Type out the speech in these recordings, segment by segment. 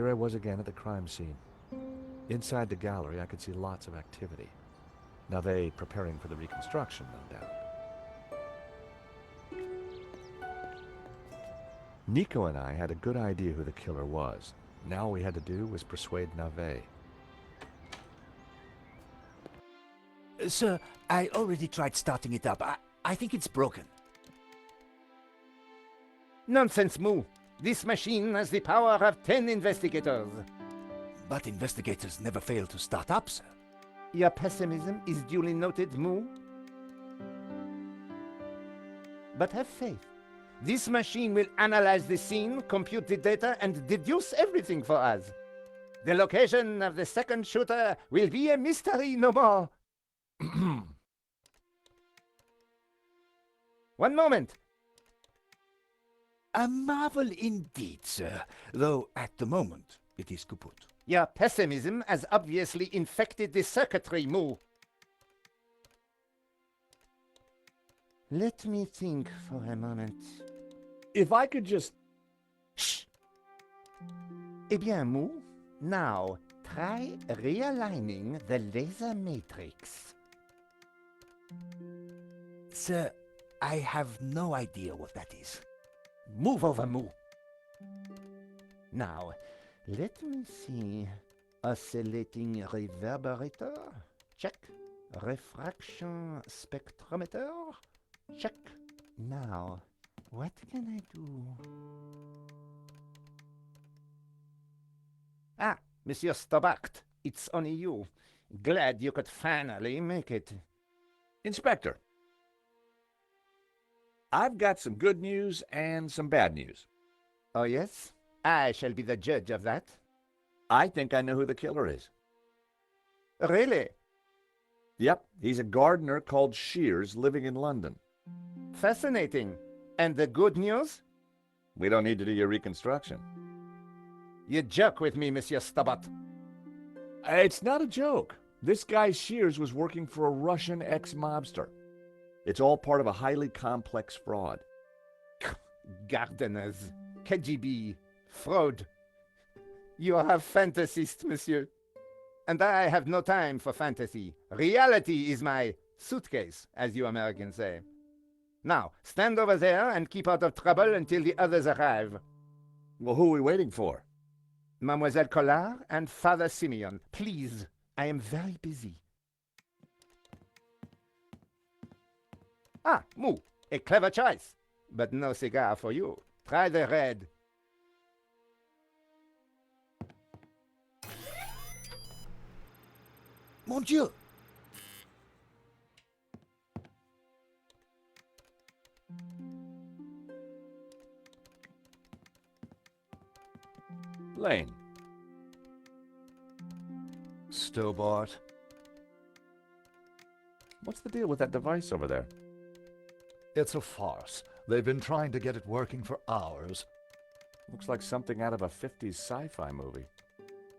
Here I was again at the crime scene. Inside the gallery, I could see lots of activity. Now they preparing for the reconstruction, no doubt. Nico and I had a good idea who the killer was. Now all we had to do was persuade Navet. Sir, I already tried starting it up. I think it's broken. Nonsense, Moo. This machine has the power of 10 investigators. But investigators never fail to start up, sir. Your pessimism is duly noted, Moo. But have faith. This machine will analyze the scene, compute the data, and deduce everything for us. The location of the second shooter will be a mystery no more. One moment. A marvel indeed, sir, though at the moment it is kaput. Your pessimism has obviously infected the circuitry, Moo. Let me think for a moment. If I could just... Shh! Eh bien, Moo, now try realigning the laser matrix. Sir, I have no idea what that is. Move over, Moo. Now, let me see. Oscillating reverberator? Check. Refraction spectrometer? Check. Now, what can I do? Ah, Monsieur Stobart, it's only you. Glad you could finally make it. Inspector, I've got some good news and some bad news. Oh, yes? I shall be the judge of that. I think I know who the killer is. Really? Yep, he's a gardener called Shears living in London. Fascinating. And the good news? We don't need to do your reconstruction. You joke with me, Monsieur Stobart. It's not a joke. This guy Shears was working for a Russian ex-mobster. It's all part of a highly complex fraud. Gardeners, KGB, fraud. You are a fantasist, monsieur. And I have no time for fantasy. Reality is my suitcase, as you Americans say. Now, stand over there and keep out of trouble until the others arrive. Well, who are we waiting for? Mademoiselle Collard and Father Simeon. Please, I am very busy. Ah, Moo, a clever choice. But no cigar for you. Try the red. Mon Dieu! Lane. Stobart. What's the deal with that device over there? It's a farce. They've been trying to get it working for hours. Looks like something out of a 50s sci-fi movie.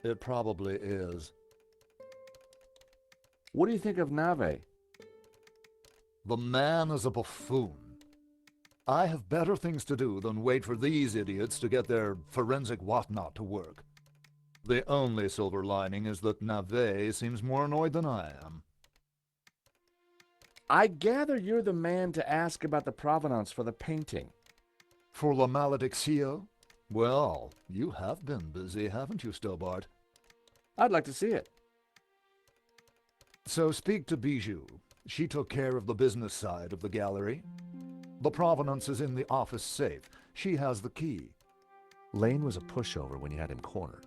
It probably is. What do you think of Navet? The man is a buffoon. I have better things to do than wait for these idiots to get their forensic whatnot to work. The only silver lining is that Navet seems more annoyed than I am. I gather you're the man to ask about the provenance for the painting. For La Maledictio? Well, you have been busy, haven't you, Stobart? I'd like to see it. So speak to Bijou. She took care of the business side of the gallery. The provenance is in the office safe. She has the key. Lane was a pushover when you had him cornered.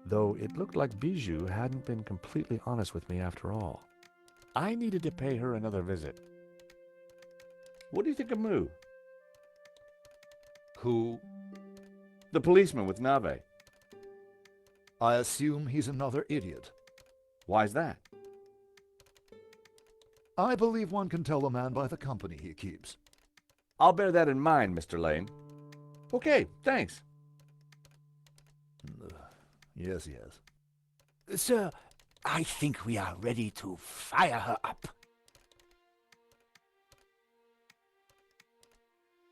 Though it looked like Bijou hadn't been completely honest with me after all. I needed to pay her another visit. What do you think of Moo? Who? The policeman with Navet. I assume he's another idiot. Why's that? I believe one can tell a man by the company he keeps. I'll bear that in mind, Mr. Lane. Okay, thanks. Yes, yes. Sir, I think we are ready to fire her up.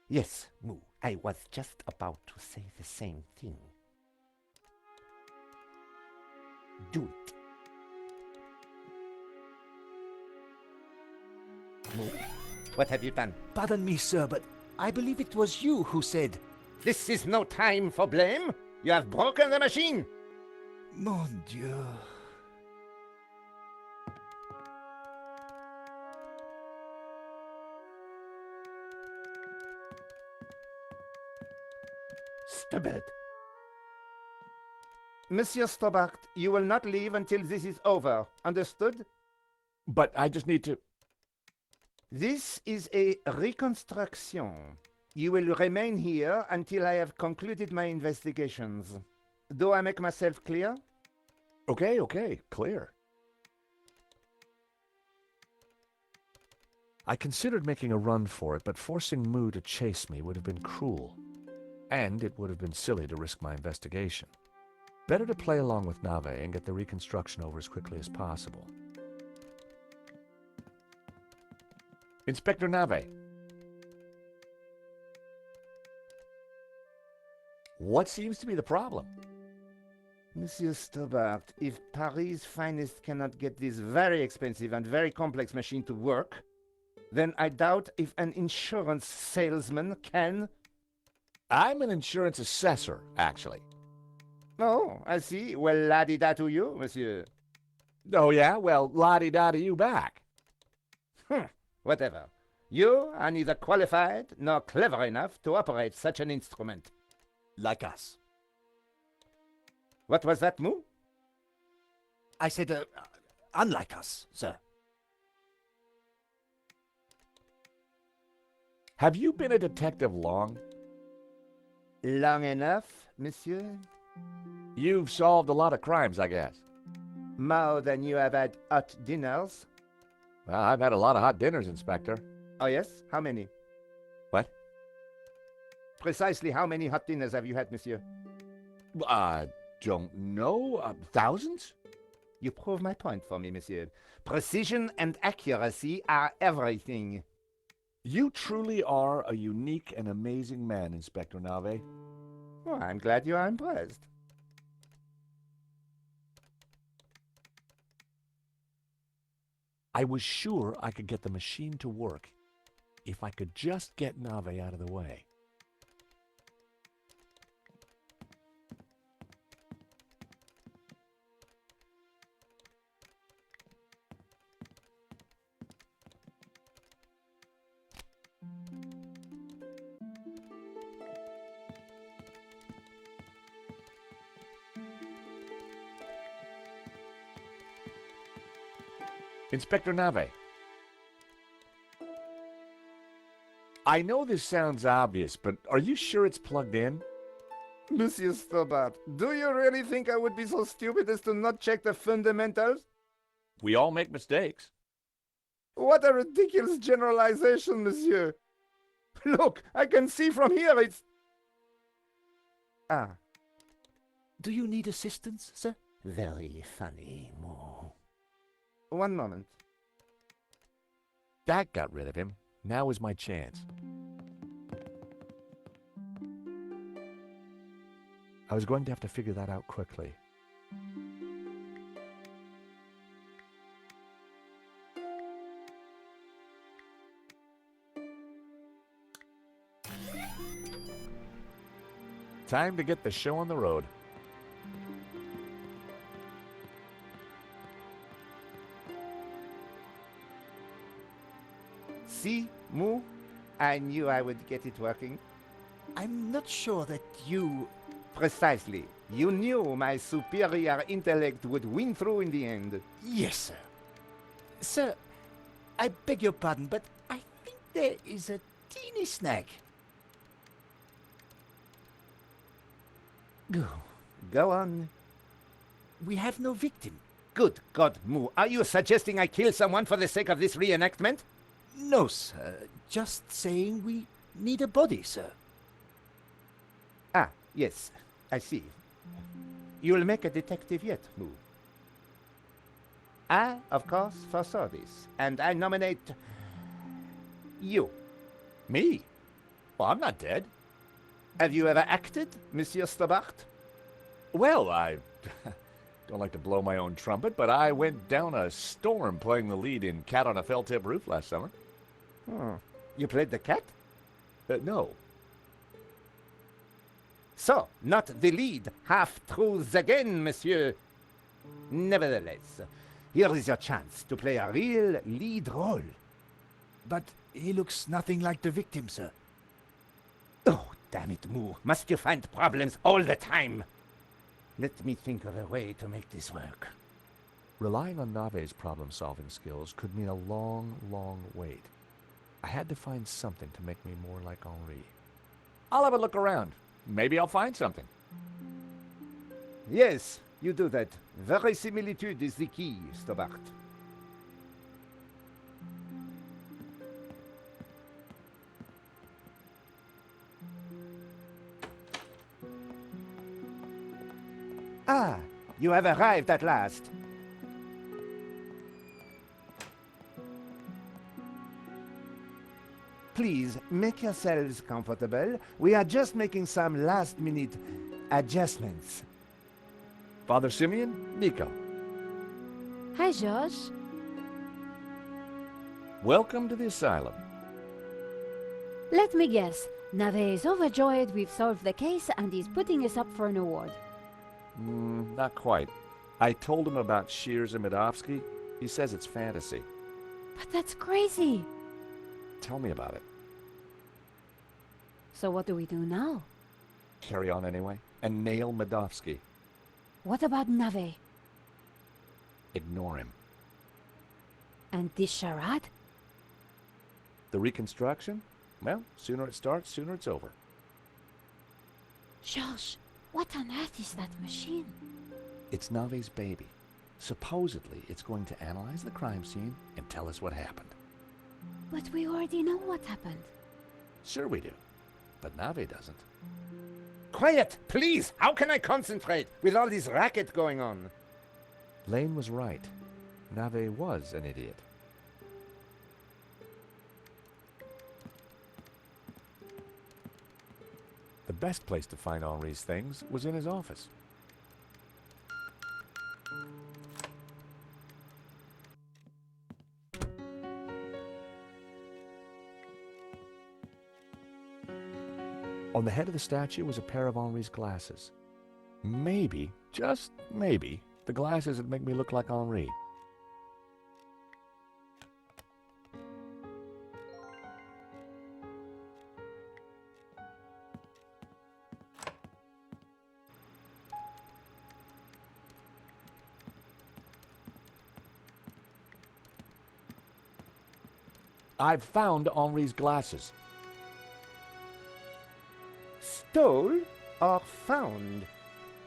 Yes, Moo, I was just about to say the same thing. do it. What have you done? Pardon me, sir, but I believe it was you who said, This is no time for blame. You have broken the machine. Mon Dieu. Stupid. Monsieur Stobart, you will not leave until this is over. Understood? But I just need to... This is a reconstruction. You will remain here until I have concluded my investigations. Do I make myself clear? Okay, clear. I considered making a run for it, but forcing Moo to chase me would have been cruel. And it would have been silly to risk my investigation. Better to play along with Nave and get the reconstruction over as quickly as possible. Inspector Nave. What seems to be the problem? Monsieur Stobart, if Paris' finest cannot get this very expensive and very complex machine to work, then I doubt if an insurance salesman can... I'm an insurance assessor, actually. Oh, I see. Well, la-di-da to you, monsieur. Oh, yeah? Well, la-di-da to you back. Whatever. You are neither qualified nor clever enough to operate such an instrument. Like us. What was that, Moo? I said, unlike us, sir. Have you been a detective long? Long enough, monsieur? You've solved a lot of crimes, I guess. More than you have had hot dinners? Well, I've had a lot of hot dinners, Inspector. Oh, yes? How many? What? Precisely how many hot dinners have you had, monsieur? I don't know. Thousands? You prove my point for me, monsieur. Precision and accuracy are everything. You truly are a unique and amazing man, Inspector Nave. Well, I'm glad you are impressed. I was sure I could get the machine to work if I could just get Nave out of the way. Inspector Nave. I know this sounds obvious, but are you sure it's plugged in? Monsieur Stobart, do you really think I would be so stupid as to not check the fundamentals? We all make mistakes. What a ridiculous generalization, monsieur. Look, I can see from here it's... Ah. Do you need assistance, sir? Very funny, Moo. One moment. That got rid of him. Now is my chance. I was going to have to figure that out quickly. Time to get the show on the road. See, Moo? I knew I would get it working. I'm not sure that you... Precisely. You knew my superior intellect would win through in the end. Yes, sir. Sir, I beg your pardon, but I think there is a teeny snag. Go on. We have no victim. Good God, Moo. Are you suggesting I kill someone for the sake of this reenactment? No, sir. Just saying we need a body, sir. Ah, yes. I see. You'll make a detective yet, Moo. I, of course, foresaw this, and I nominate... you. Me? Well, I'm not dead. Have you ever acted, Monsieur Stobart? Well, Don't like to blow my own trumpet, but I went down a storm playing the lead in Cat on a Felt-Tip Roof last summer. Oh, you played the cat? No. So, not the lead. Half-truths again, monsieur. Nevertheless, here is your chance to play a real lead role. But he looks nothing like the victim, sir. Oh, damn it, Moo. Must you find problems all the time? Let me think of a way to make this work. Relying on Nave's problem-solving skills could mean a long, long wait. I had to find something to make me more like Henri. I'll have a look around. Maybe I'll find something. Yes, you do that. Verisimilitude is the key, Stobart. Ah, you have arrived at last. Please, make yourselves comfortable. We are just making some last-minute adjustments. Father Simeon, Nico. Hi, George. Welcome to the asylum. Let me guess. Nave is overjoyed we've solved the case and he's putting us up for an award. Not quite. I told him about Shears and Medovsky. He says it's fantasy. But that's crazy. Tell me about it. So what do we do now? Carry on anyway, and nail Medovsky. What about Nave? Ignore him. And this charade? The reconstruction? Well, sooner it starts, sooner it's over. George, what on earth is that machine? It's Nave's baby. Supposedly, it's going to analyze the crime scene and tell us what happened. But we already know what happened. Sure we do. But Nave doesn't. Quiet, please! How can I concentrate with all this racket going on? Lane was right. Nave was an idiot. The best place to find Henri's things was in his office. On the head of the statue was a pair of Henri's glasses. Maybe, just maybe, the glasses would make me look like Henri. I've found Henri's glasses. Stole or found?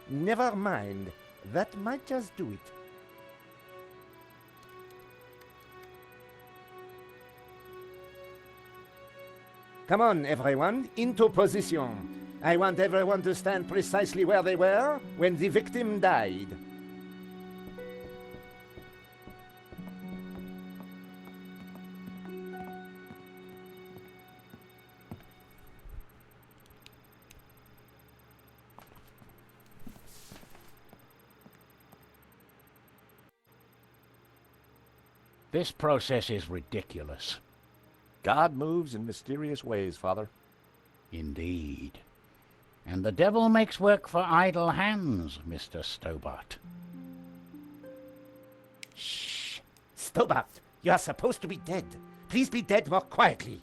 Never mind. That might just do it. Come on, everyone, into position. I want everyone to stand precisely where they were when the victim died. This process is ridiculous. God moves in mysterious ways, Father. Indeed. And the devil makes work for idle hands, Mr. Stobart. Shh! Stobart, you are supposed to be dead. Please be dead more quietly.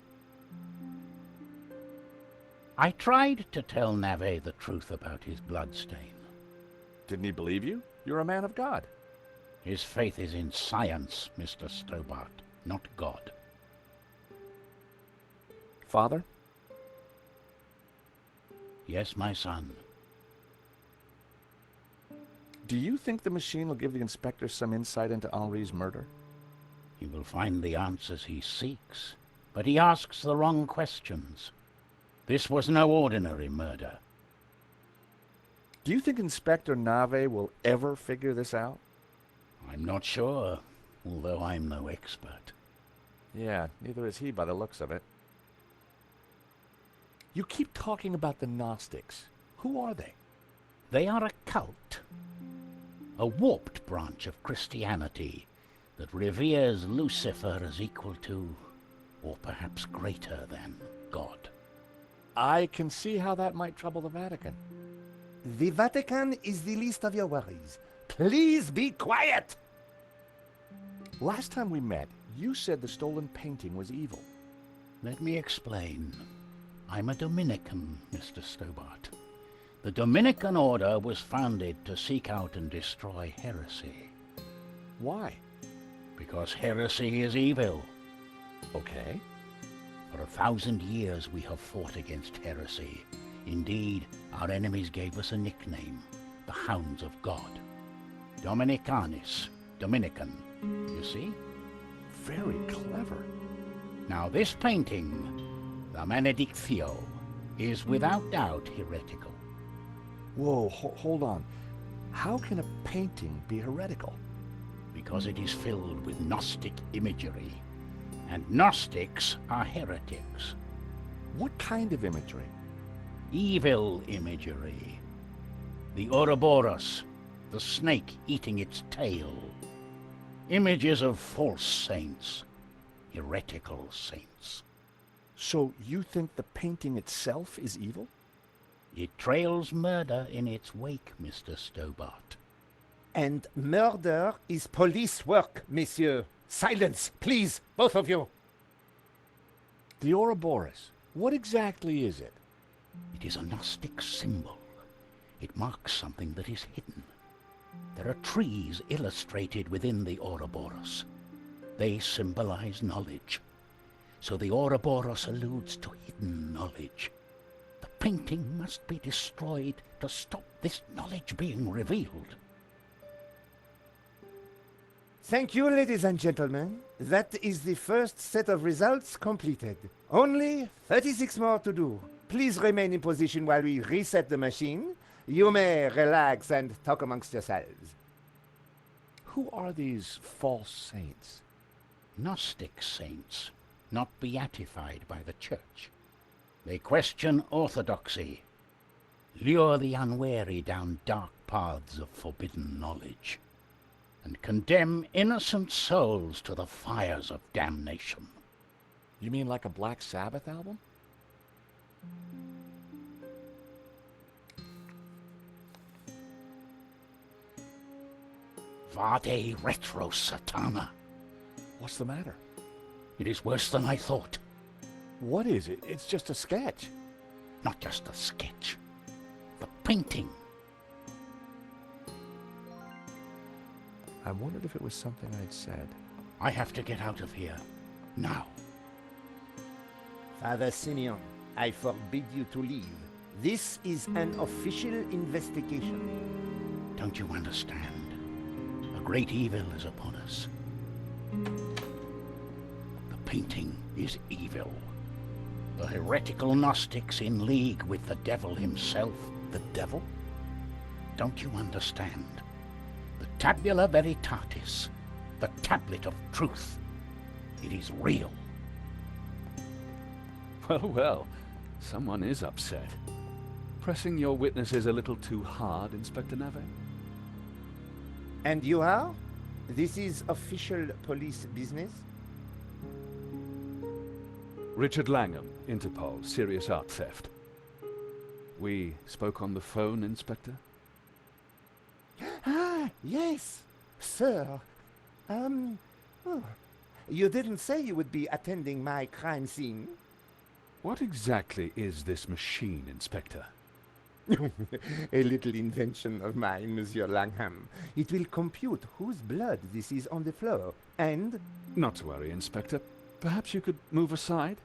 I tried to tell Nave the truth about his bloodstain. Didn't he believe you? You're a man of God. His faith is in science, Mr. Stobart, not God. Father? Yes, my son. Do you think the machine will give the inspector some insight into Henri's murder? He will find the answers he seeks, but he asks the wrong questions. This was no ordinary murder. Do you think Inspector Nave will ever figure this out? I'm not sure, although I'm no expert. Yeah, neither is he by the looks of it. You keep talking about the Gnostics. Who are they? They are a cult. a warped branch of Christianity that reveres Lucifer as equal to, or perhaps greater than, God. I can see how that might trouble the Vatican. The Vatican is the least of your worries. Please be quiet! Last time we met, you said the stolen painting was evil. Let me explain. I'm a Dominican, Mr. Stobart. The Dominican order was founded to seek out and destroy heresy. Why? Because heresy is evil. Okay. For 1,000 years we have fought against heresy. Indeed, our enemies gave us a nickname, the Hounds of God. Dominicanis, Dominican, you see? Very clever. Now this painting, the Benedictio, is without doubt heretical. Whoa, hold on. How can a painting be heretical? Because it is filled with Gnostic imagery, and Gnostics are heretics. What kind of imagery? Evil imagery. The Ouroboros, the snake eating its tail. Images of false saints, heretical saints. So you think the painting itself is evil? It trails murder in its wake, Mr. Stobart. And murder is police work, monsieur. Silence, please, both of you. The Ouroboros, what exactly is it? It is a Gnostic symbol. It marks something that is hidden. There are trees illustrated within the Ouroboros. They symbolize knowledge. So the Ouroboros alludes to hidden knowledge. The painting must be destroyed to stop this knowledge being revealed. Thank you, ladies and gentlemen. That is the first set of results completed. Only 36 more to do. Please remain in position while we reset the machine. You may relax and talk amongst yourselves. Who are these false saints? Gnostic saints, not beatified by the Church. They question orthodoxy, lure the unwary down dark paths of forbidden knowledge, and condemn innocent souls to the fires of damnation. You mean like a Black Sabbath album? Vade retro satana. What's the matter? It is worse than I thought. What is it? It's just a sketch. Not just a sketch. The painting. I wondered if it was something I'd said. I have to get out of here. Now. Father Simeon, I forbid you to leave. This is an official investigation. Don't you understand? A great evil is upon us. The painting is evil. The heretical Gnostics in league with the devil himself. The devil? Don't you understand? The tabula veritatis, the tablet of truth. It is real. Well, well, someone is upset. Pressing your witnesses a little too hard, Inspector Nave? And you are? This is official police business? Richard Langham, Interpol, serious art theft. We spoke on the phone, Inspector? Ah, yes, sir. You didn't say you would be attending my crime scene. What exactly is this machine, Inspector? A little invention of mine, Monsieur Langham. It will compute whose blood this is on the floor, and... Not to worry, Inspector. Perhaps you could move aside?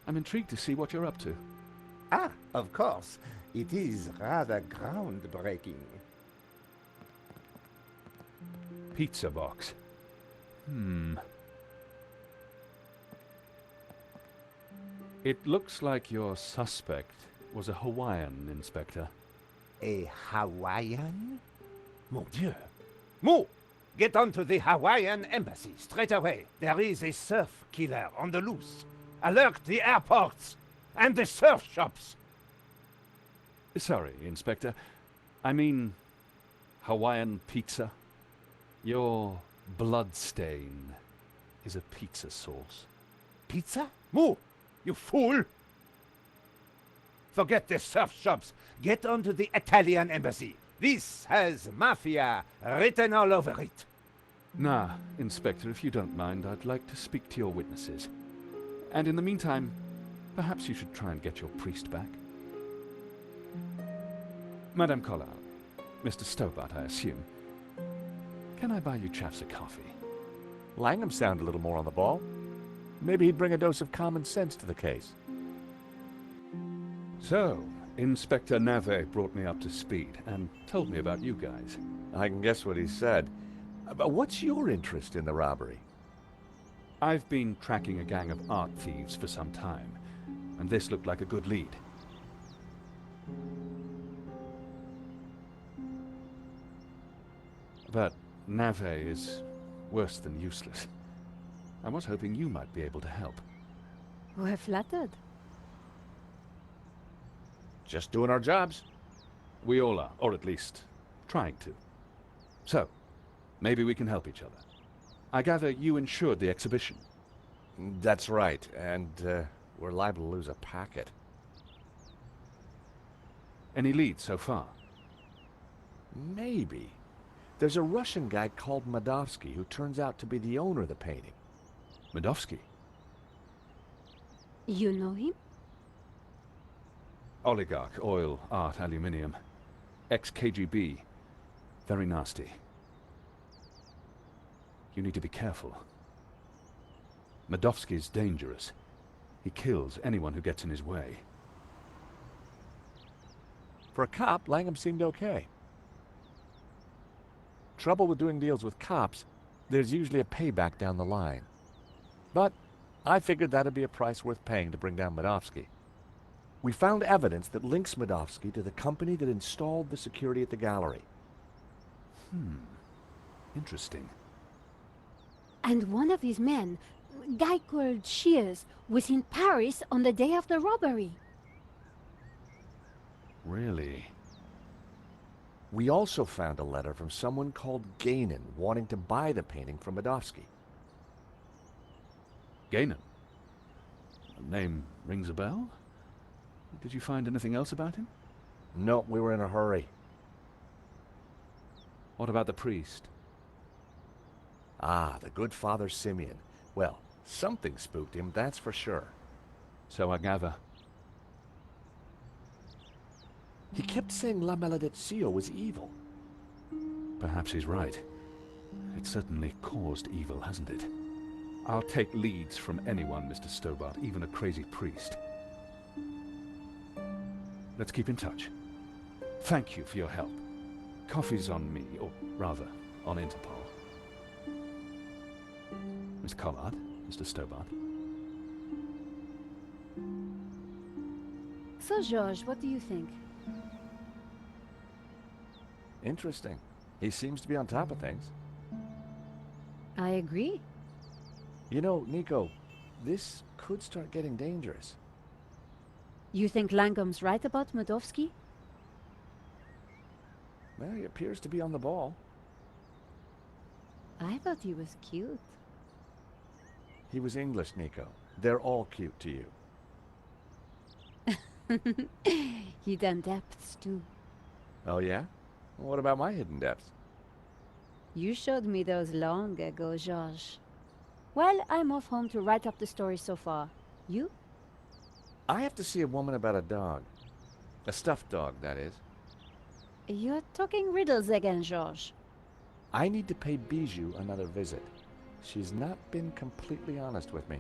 I'm intrigued to see what you're up to. Ah, of course. It is rather groundbreaking. Pizza box. It looks like your suspect was a Hawaiian, Inspector. A Hawaiian? Mon Dieu. Mo! Get on to the Hawaiian embassy straight away. There is a surf killer on the loose. Alert the airports and the surf shops. Sorry, Inspector. I mean, Hawaiian pizza. Your bloodstain is a pizza sauce. Pizza? Moo! You fool! Forget the surf shops. Get onto the Italian embassy. This has mafia written all over it. Nah, Inspector, if you don't mind, I'd like to speak to your witnesses. And in the meantime, perhaps you should try and get your priest back. Madame Collard, Mr. Stobart, I assume. Can I buy you chaps a coffee? Langham sounded a little more on the ball. Maybe he'd bring a dose of common sense to the case. So, Inspector Nave brought me up to speed and told me about you guys. I can guess what he said. But what's your interest in the robbery? I've been tracking a gang of art thieves for some time, and this looked like a good lead. But Nave is worse than useless. I was hoping you might be able to help. We're flattered. Just doing our jobs. We all are, or at least trying to. So, maybe we can help each other. I gather you insured the exhibition. That's right, and we're liable to lose a packet. Any leads so far? Maybe. There's a Russian guy called Madovsky who turns out to be the owner of the painting. Madovsky? You know him? Oligarch, oil, art, aluminium. Ex-KGB. Very nasty. You need to be careful. Madovsky's dangerous. He kills anyone who gets in his way. For a cop, Langham seemed okay. Trouble with doing deals with cops, there's usually a payback down the line. But I figured that'd be a price worth paying to bring down Madovsky. We found evidence that links Madovsky to the company that installed the security at the gallery. Interesting. And one of his men, a guy called Shears, was in Paris on the day of the robbery. Really? We also found a letter from someone called Gainan wanting to buy the painting from Madovsky. Gainan? The name rings a bell? Did you find anything else about him? No, we were in a hurry. What about the priest? Ah, the good Father Simeon. Well, something spooked him, that's for sure. So I gather. He kept saying La Maledizio was evil. Perhaps he's right. It certainly caused evil, hasn't it? I'll take leads from anyone, Mr. Stobart, even a crazy priest. Let's keep in touch. Thank you for your help. Coffee's on me, or rather, on Interpol. Miss Collard, Mr. Stobart. So, George, what do you think? Interesting. He seems to be on top of things. I agree. You know, Nico, this could start getting dangerous. You think Langham's right about Madovsky? Well, he appears to be on the ball. I thought he was cute. He was English, Nico. They're all cute to you. Hidden depths, too. Oh, yeah? Well, what about my hidden depths? You showed me those long ago, George. Well, I'm off home to write up the story so far. You? I have to see a woman about a dog. A stuffed dog, that is. You're talking riddles again, George. I need to pay Bijou another visit. She's not been completely honest with me.